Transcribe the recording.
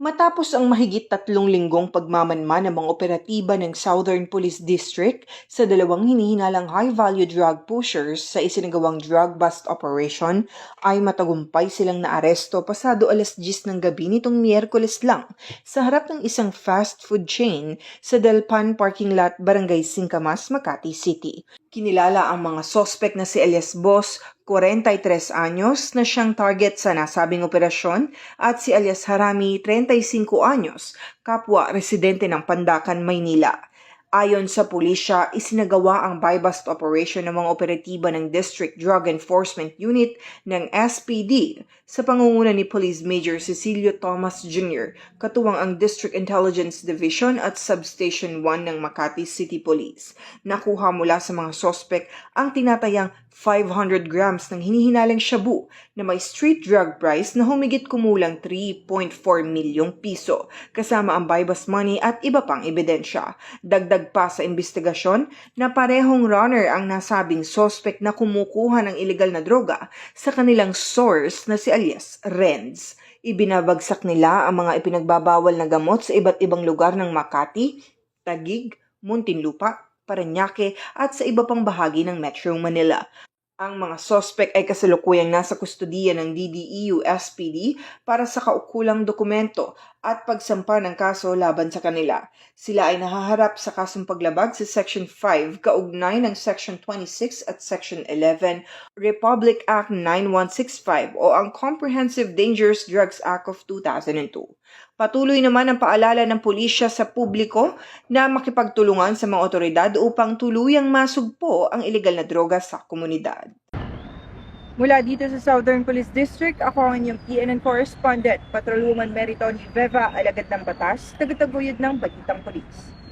Matapos ang mahigit 3 linggong pagmamanman ng mga operatiba ng Southern Police District sa dalawang hinihinalang high-value drug pushers sa isinagawang drug bust operation, ay matagumpay silang naaresto pasado 10:00 ng gabi nitong Miyerkules lang sa harap ng isang fast food chain sa Delpan Parking Lot, Barangay Singkamas, Makati City. Kinilala ang mga sospek na si alias Boss, 43 anyos, na siyang target sa nasabing operasyon, at si alias Harami, 35 anyos, kapwa residente ng Pandacan, Maynila. Ayon sa pulisya, isinagawa ang buy-bust operation ng mga operatiba ng District Drug Enforcement Unit ng SPD sa pangunguna ni Police Major Cecilio Thomas Jr., katuwang ang District Intelligence Division at Substation 1 ng Makati City Police. Nakuha mula sa mga sospek ang tinatayang 500 grams ng hinihinalang shabu na may street drug price na humigit kumulang 3.4 milyong piso, kasama ang buy-bust money at iba pang ebidensya. Dagdag pa sa investigasyon na parehong runner ang nasabing sospek na kumukuha ng ilegal na droga sa kanilang source na si alias Renz. Ibinabagsak nila ang mga ipinagbabawal na gamot sa iba't ibang lugar ng Makati, Taguig, Muntinlupa, Parañaque at sa iba pang bahagi ng Metro Manila. Ang mga sospek ay kasalukuyang nasa kustudiya ng DDEU-SPD para sa kaukulang dokumento at pagsampa ng kaso laban sa kanila. Sila ay nahaharap sa kasong paglabag sa Section 5 kaugnay ng Section 26 at Section 11 Republic Act 9165 o ang Comprehensive Dangerous Drugs Act of 2002. Patuloy naman ang paalala ng pulisya sa publiko na makipagtulungan sa mga otoridad upang tuluyang masugpo ang ilegal na droga sa komunidad. Mula dito sa Southern Police District, ako ang inyong PNN correspondent, Patrolwoman Meriton Veva, alagad ng batas, tagataguyod ng Balitang Pulis.